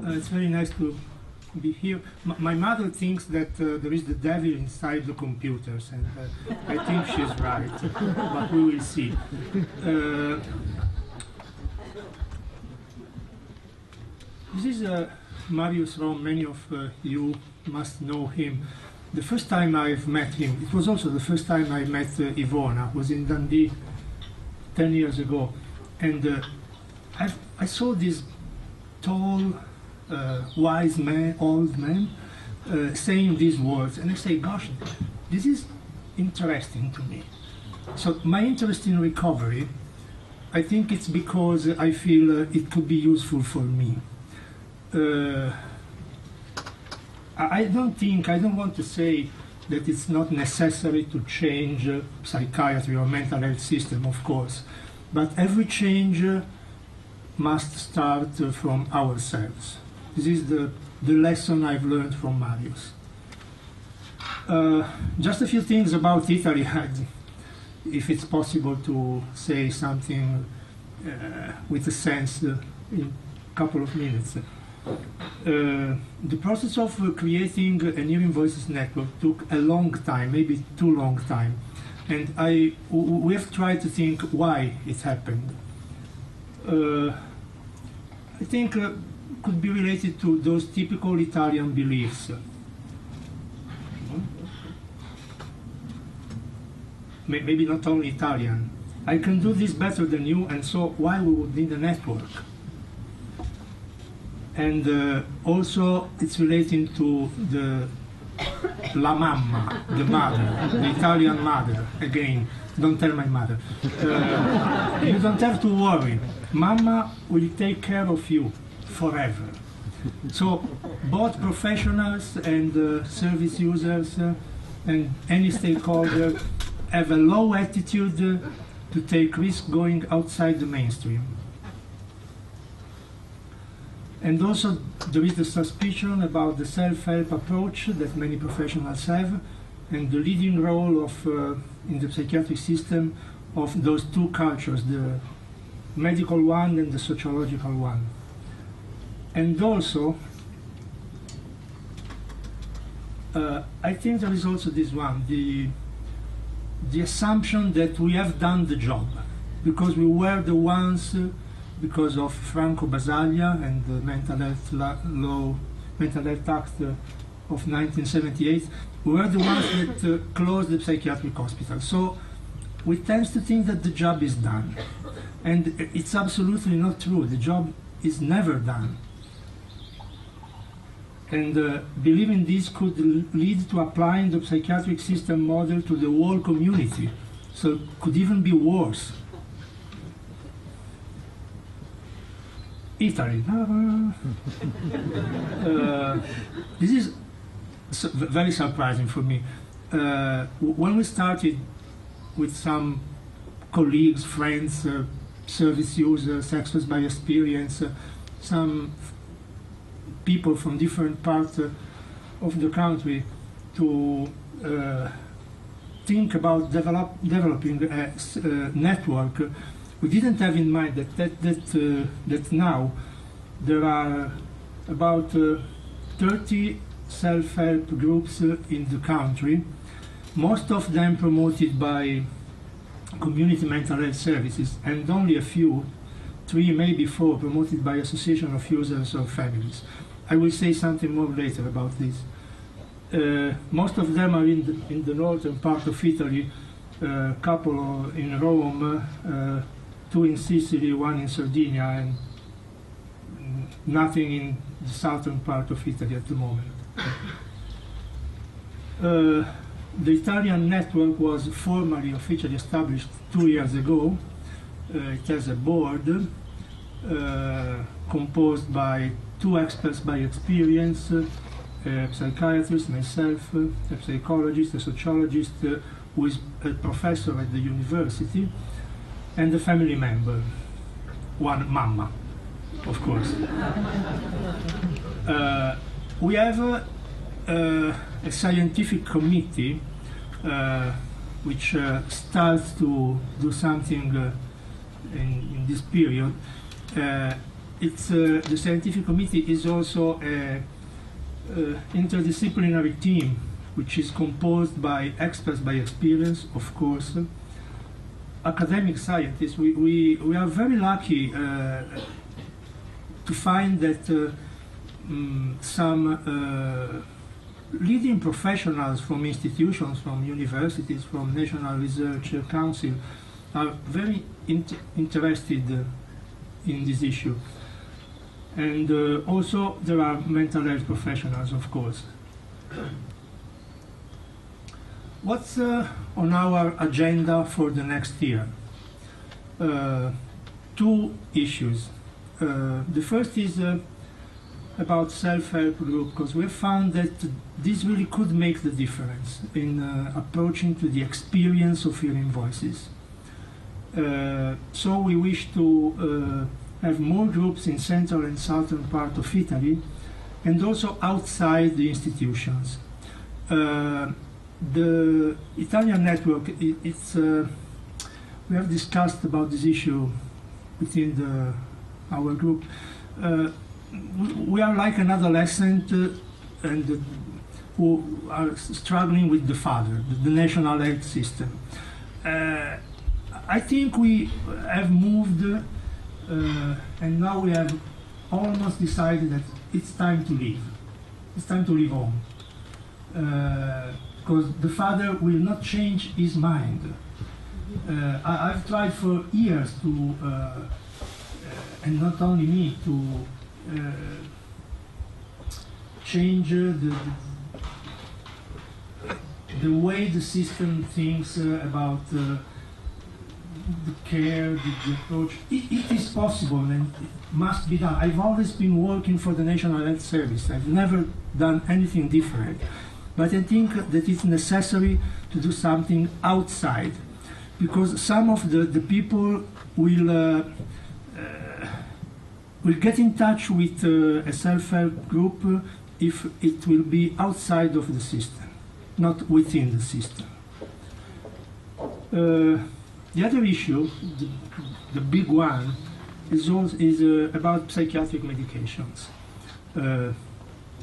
It's very nice to be here. My mother thinks that there is the devil inside the computers, and I think she's right, but we will see. This is Marius Rom. Many of you must know him. The first time I've met him, it was also the first time I met Ivona. It was in Dundee 10 years ago. And I saw this tall, wise man, old man, saying these words. And I say, gosh, this is interesting to me. So my interest in recovery, I think it's because I feel it could be useful for me. I don't want to say that it's not necessary to change psychiatry or mental health system, of course, but every change must start from ourselves. This is the lesson I've learned from Marius. Just a few things about Italy, if it's possible to say something with a sense in a couple of minutes. The process of creating a Hearing Voices network took a long time, maybe too long time, and we have tried to think why it happened. I think could be related to those typical Italian beliefs. Maybe not only Italian. I can do this better than you, and so why we would need a network? And also it's relating to the la mamma, the mother, the Italian mother. Again, don't tell my mother. You don't have to worry. Mama will take care of you forever. So both professionals and service users and any stakeholder have a low attitude to take risks going outside the mainstream. And also there is the suspicion about the self-help approach that many professionals have, and the leading role of, in the psychiatric system of those two cultures, the medical one and the sociological one. And also, I think there is also this one, the assumption that we have done the job, because we were the ones because of Franco Basaglia and the Mental Health Act of 1978, we were the ones that closed the psychiatric hospital. So we tend to think that the job is done. And it's absolutely not true. The job is never done. And believing this could lead to applying the psychiatric system model to the whole community. So it could even be worse. Italy. This is very surprising for me. When we started with some colleagues, friends, service users, experts by experience, some people from different parts of the country to think about developing a network, we didn't have in mind that now there are about 30 self-help groups in the country, most of them promoted by community mental health services, and only a few, 3, maybe 4, promoted by association of users or families. I will say something more later about this. Most of them are in the northern part of Italy, a couple in Rome, 2 in Sicily, 1 in Sardinia, and nothing in the southern part of Italy at the moment. The Italian network was formally, officially established 2 years ago. It has a board composed by 2 experts by experience, a psychiatrist, myself, a psychologist, a sociologist who is a professor at the university, and a family member, one mama, of course. We have a scientific committee which starts to do something in this period. the scientific committee is also an interdisciplinary team, which is composed by experts by experience, of course, academic scientists. We are very lucky to find that some leading professionals from institutions, from universities, from National Research Council are very interested in this issue. And also there are mental health professionals, of course. What's on our agenda for the next year? Two issues. The first is about self-help group, because we found that this really could make the difference in approaching to the experience of hearing voices. So we wish to have more groups in central and southern part of Italy, and also outside the institutions. The Italian network, we have discussed about this issue within our group. We are like an adolescent who are struggling with the father, the national health system. I think we have moved, and now we have almost decided that it's time to leave. It's time to leave home. Because the father will not change his mind. I've tried for years to, and not only me, to change the way the system thinks about the care, the approach. It is possible and it must be done. I've always been working for the National Health Service. I've never done anything different. But I think that it's necessary to do something outside, because some of the people will get in touch with a self-help group if it will be outside of the system, not within the system. The other issue, the big one, is about psychiatric medications.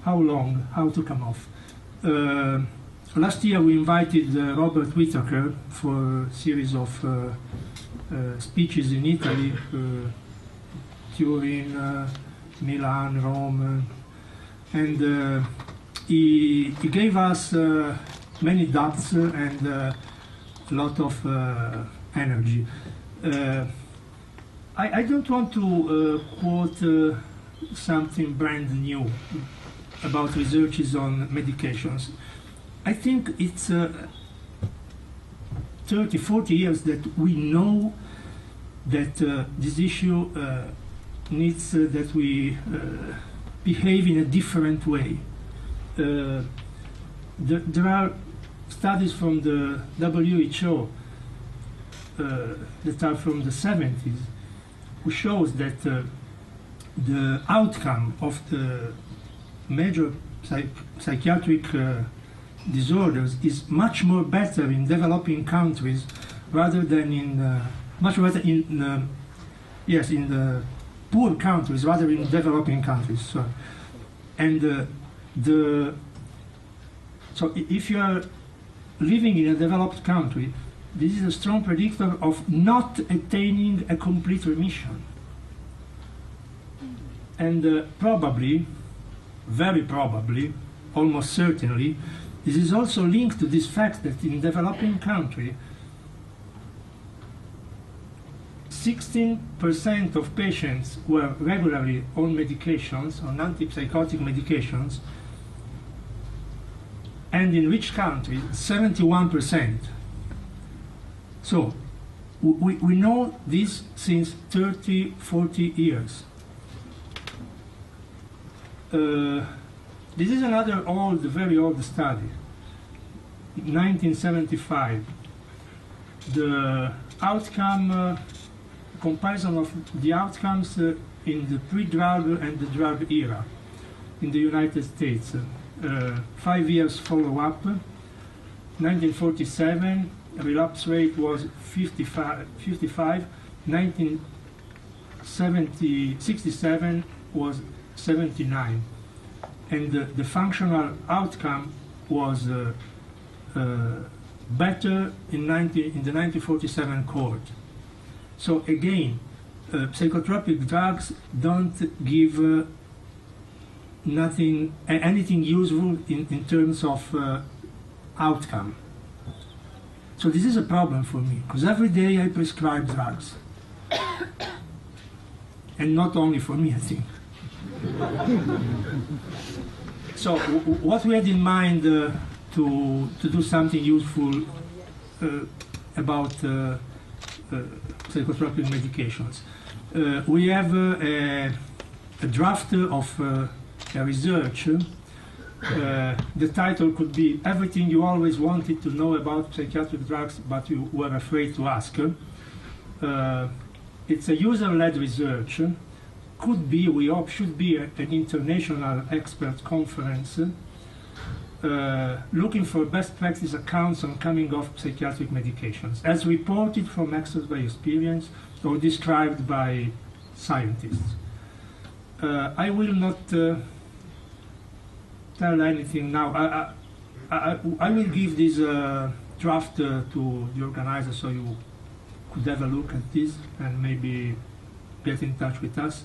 How long, how to come off. Last year we invited Robert Whittaker for a series of speeches in Italy, Turin, Milan, Rome, and he gave us many doubts and a lot of energy. I don't want to quote something brand new about researches on medications. I think it's 30, 40 years that we know that this issue needs that we behave in a different way. There are studies from the WHO that are from the 70s who shows that the outcome of the major psychiatric disorders is much more better in developing countries rather than in much better in yes, in the poor countries rather than in developing countries. So, and so if you are living in a developed country, this is a strong predictor of not attaining a complete remission. And probably, very probably, almost certainly, this is also linked to this fact that in developing country, 16% of patients were regularly on medications, on antipsychotic medications, and in rich countries, 71%. So, we know this since 30, 40 years. This is another old, very old study, 1975. The outcome, comparison of the outcomes in the pre-drug and the drug era in the United States. 5 years follow-up, 1947, relapse rate was 55, 19 67 was 79, and the functional outcome was better in the 1947 cohort. So again, psychotropic drugs don't give anything useful in terms of outcome. So this is a problem for me, because every day I prescribe drugs. And not only for me, I think. So what we had in mind to do something useful about psychotropic medications. We have a draft of a research. The title could be "Everything You Always Wanted to Know About Psychiatric Drugs But You Were Afraid to Ask." It's a user-led research. Could be, we hope, should be an international expert conference looking for best practice accounts on coming off psychiatric medications, as reported from experts by experience or described by scientists. I will not tell anything now. I will give this draft to the organizer so you could have a look at this and maybe get in touch with us.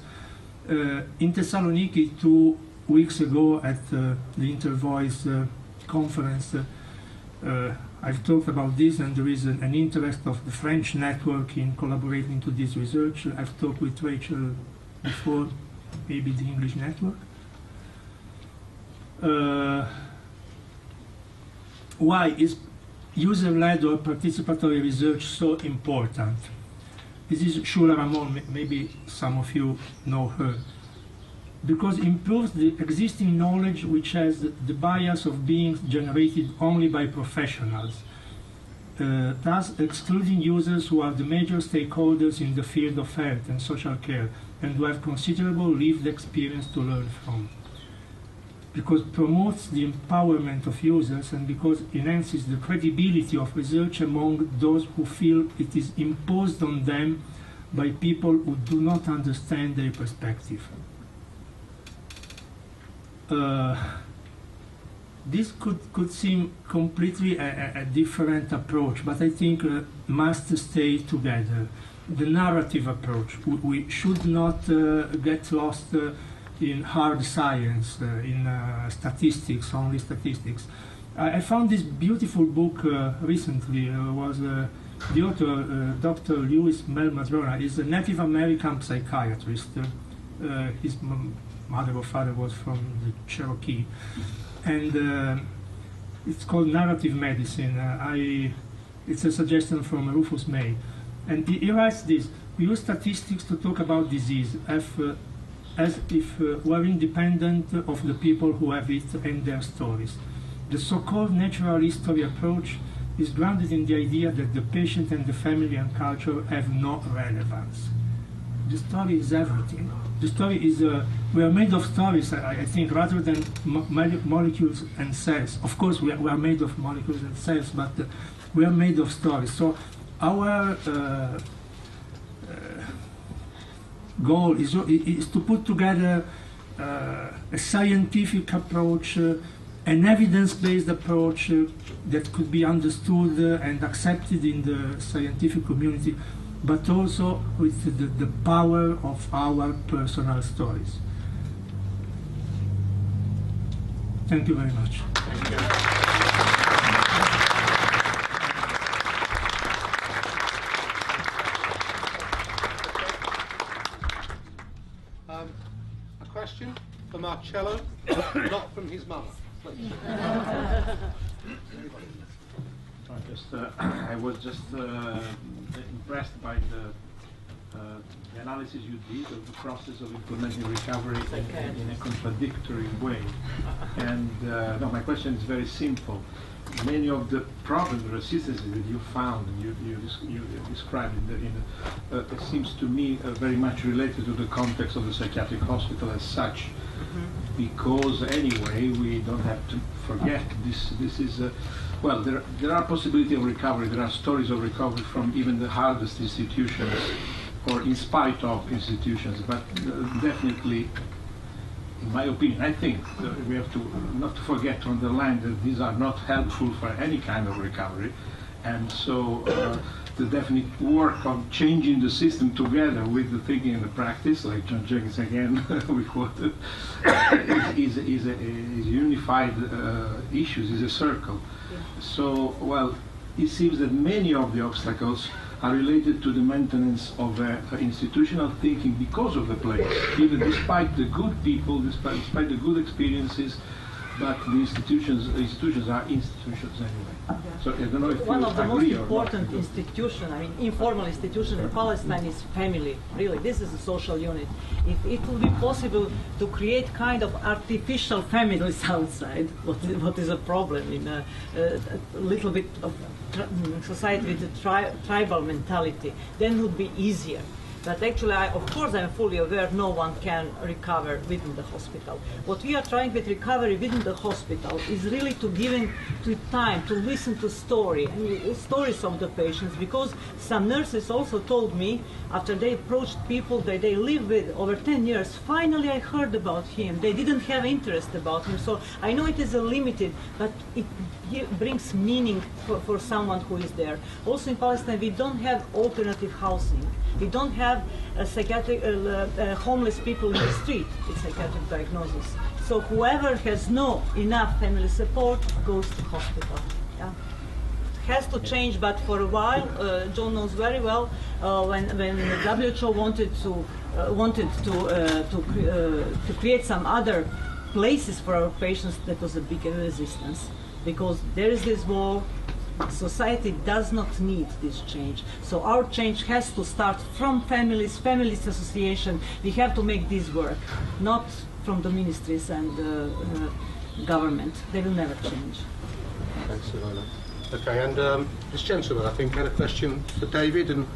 In Thessaloniki 2 weeks ago at the Intervoice conference, I've talked about this, and there is an interest of the French network in collaborating to this research. I've talked with Rachel before, maybe the English network. Why is user-led or participatory research so important? This is Shula Ramon, maybe some of you know her. Because it improves the existing knowledge which has the bias of being generated only by professionals, thus excluding users who are the major stakeholders in the field of health and social care and who have considerable lived experience to learn from. Because it promotes the empowerment of users and because it enhances the credibility of research among those who feel it is imposed on them by people who do not understand their perspective. This could seem completely a different approach, but I think must stay together. The narrative approach. We should not get lost in hard science, in statistics, only statistics. I found this beautiful book recently. Was the author, Dr. Lewis Melmadrona, is a Native American psychiatrist. His mother or father was from the Cherokee, and it's called Narrative Medicine. It's a suggestion from Rufus May, and he writes this: we use statistics to talk about disease as if we're independent of the people who have it and their stories. The so-called natural history approach is grounded in the idea that the patient and the family and culture have no relevance. The story is everything. The story is, we are made of stories, I think, rather than molecules and cells. Of course, we are made of molecules and cells, but we are made of stories. So our goal is to put together a scientific approach, an evidence-based approach that could be understood and accepted in the scientific community, but also with the power of our personal stories. Thank you very much. Thank you. A question for Marcello, not from his mother. I was just impressed by the analysis you did of the process of implementing recovery in a contradictory way. And no, my question is very simple. Many of the problems, resistances that you found and you described it seems to me very much related to the context of the psychiatric hospital as such. Because anyway, we don't have to forget this is well, there are possibilities of recovery. There are stories of recovery from even the hardest institutions or in spite of institutions, but definitely, in my opinion, I think we have to not to forget to underline that these are not helpful for any kind of recovery, and so the definite work of changing the system together with the thinking and the practice, like John Jenkins again we quoted, is unified issues, is a circle. Yeah. So, well, it seems that many of the obstacles are related to the maintenance of institutional thinking because of the place, even despite the good people, despite the good experiences, but the institutions are institutions anyway. Yeah. So I don't know if one you of the most agree or important not. institution, I mean, informal institution in Palestine is family. Really, this is a social unit. If it will be possible to create kind of artificial families outside, what is a problem in a little bit of society with a tribal mentality, then it would be easier. But actually, of course, I'm fully aware no one can recover within the hospital. What we are trying with recovery within the hospital is really to giving to time to listen to stories of the patients, because some nurses also told me after they approached people that they live with over 10 years, finally I heard about him. They didn't have interest about him. So I know it is a limited, but it brings meaning for someone who is there. Also in Palestine, we don't have alternative housing. We don't have psychiatric homeless people in the street with psychiatric diagnosis. So whoever has no enough family support goes to hospital. Yeah. It has to change, but for a while, John knows very well, when the WHO wanted to create some other places for our patients, that was a big resistance, because there is this wall. Society does not need this change. So our change has to start from families association. We have to make this work, not from the ministries and government. They will never change. Thanks, Savona. Okay, and this gentleman, I think, had a question for David, and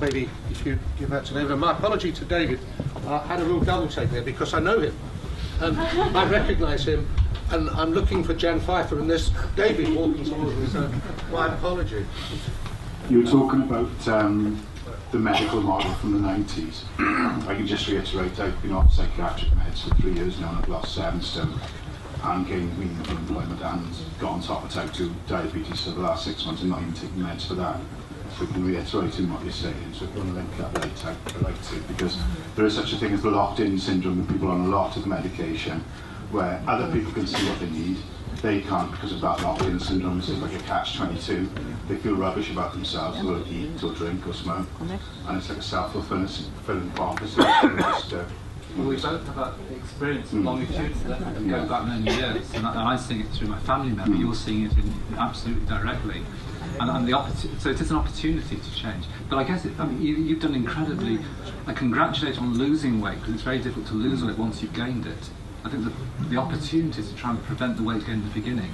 maybe if you give that to David. And my apology to David, I had a real double take there because I know him, and I recognise him. And I'm looking for Jan Pfeiffer, and there's David walking towards me, so my apology. You were talking about the medical model from the 90s. I can just reiterate, I've been off psychiatric meds for 3 years now, and I've lost 7 stone and gained meaningful employment and got on top of type 2 diabetes for the last 6 months and not even taking meds for that. So we can reiterate in what you're saying, so if you want to link that later, I'd like to, because there is such a thing as the locked-in syndrome with people on a lot of medication, where other people can see what they need, they can't because of that locked-in syndrome. It's like a catch-22. They feel rubbish about themselves, they will eat or drink or smoke, and it's like a self-fulfilling prophecy. Well, we both have that experience of longitudinal that go back many years, and I'm seeing it through my family member. You're seeing it absolutely directly, and so it is an opportunity to change. But I guess you've done incredibly. I congratulate on losing weight, because it's very difficult to lose weight once you've gained it. I think the opportunity to try and prevent the weight gain in the beginning,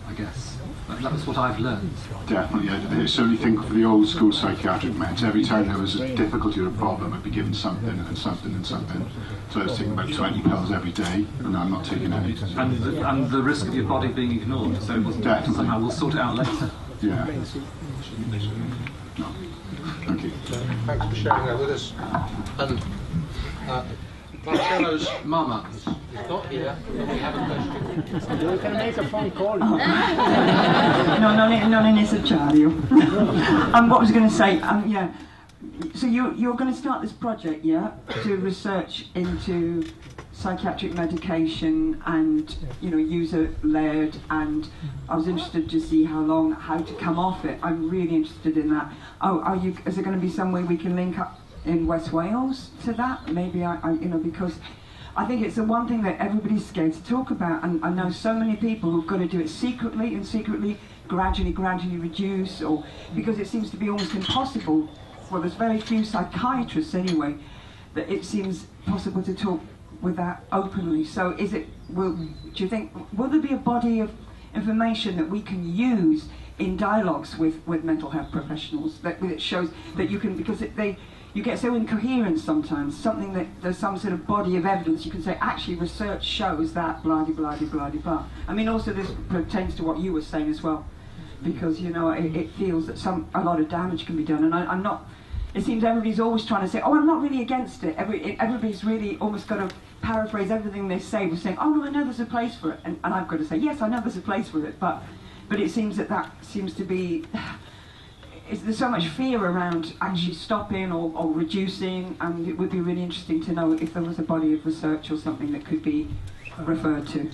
I guess. That's what I've learned. Definitely. I certainly think for the old school psychiatric meds, every time there was a difficulty or a problem, I'd be given something and something and something. So I was taking about 20 pills every day, and I'm not taking any. And the risk of your body being ignored, so it wasn't somehow, we'll sort it out later. Yeah. No. Thank you. Thanks for sharing that with us. And Marcello's mama is not here, but we have a question. You can make a phone call. Non è necessario. What I was going to say, yeah. So you're going to start this project, yeah, to research into psychiatric medication and user-led, and I was interested to see how to come off it. I'm really interested in that. Is there going to be some way we can link up in West Wales to that? Maybe because I think it's the one thing that everybody's scared to talk about, and I know so many people who've got to do it secretly and gradually reduce, or because it seems to be almost impossible. Well, there's very few psychiatrists anyway that it seems possible to talk with that openly. So do you think, will there be a body of information that we can use in dialogues with mental health professionals that shows that you can, because you get so incoherent sometimes, something that there's some sort of body of evidence you can say, actually research shows that blah blah blah blah blah. I mean, also this pertains to what you were saying as well, because it feels that a lot of damage can be done, and I'm not it seems everybody's always trying to say, oh, I'm not really against it. Everybody's really almost got to paraphrase everything they say with saying, oh, no, I know there's a place for it. And I've got to say, yes, I know there's a place for it. But it seems that seems to be... There's so much fear around actually stopping or reducing, and it would be really interesting to know if there was a body of research or something that could be referred to.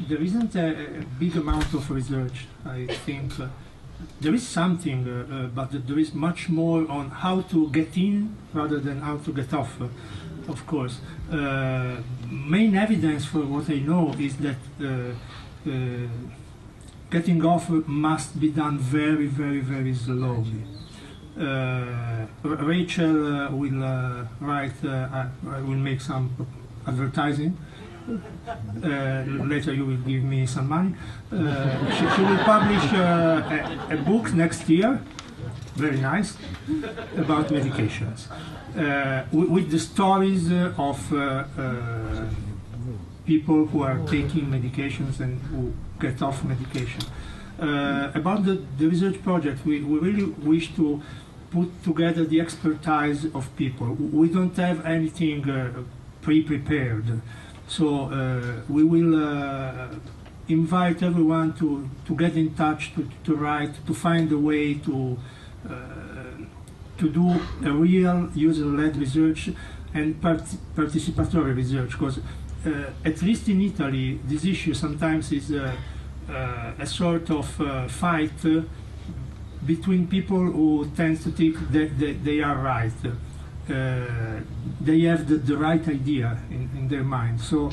There isn't a big amount of research, I think. There is something, but there is much more on how to get in rather than how to get off, of course. Main evidence for what I know is that getting off must be done very, very, very slowly. Rachel will write, will make some advertising. Later you will give me some money. She will publish a book next year, very nice, about medications, with the stories of people who are taking medications and who get off medication. About the research project, we really wish to put together the expertise of people. We don't have anything pre-prepared. So we will invite everyone to get in touch, to write, to find a way to do a real user-led research and participatory research, because at least in Italy, this issue sometimes is a sort of fight between people who tend to think that they are right. They have the right idea in their mind. So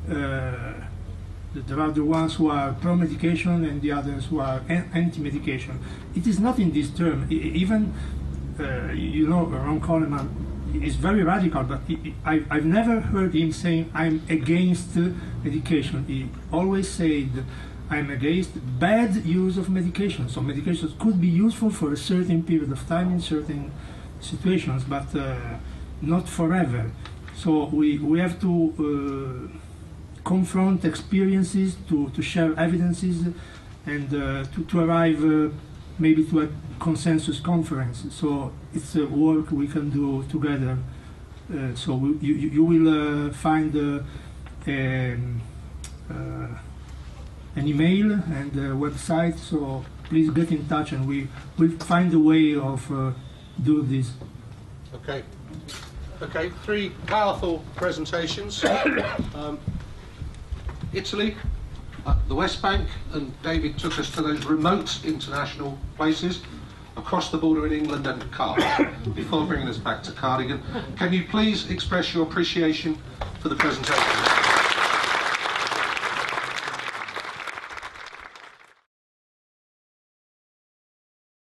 there are the ones who are pro-medication and the others who are anti-medication. It is not in this term. Even, you know, Ron Coleman is very radical, but I've never heard him saying, I'm against medication. He always said, I'm against bad use of medication. So medications could be useful for a certain period of time in certain situations, but not forever. So we have to confront experiences, to share evidences, and to arrive maybe to a consensus conference. So it's a work we can do together. So you will find an email and a website, so please get in touch and we'll find a way of do this. Okay. Okay, three powerful presentations. Italy, the West Bank, and David took us to those remote international places across the border in England and Cardiff. Before bringing us back to Cardigan, can you please express your appreciation for the presentation?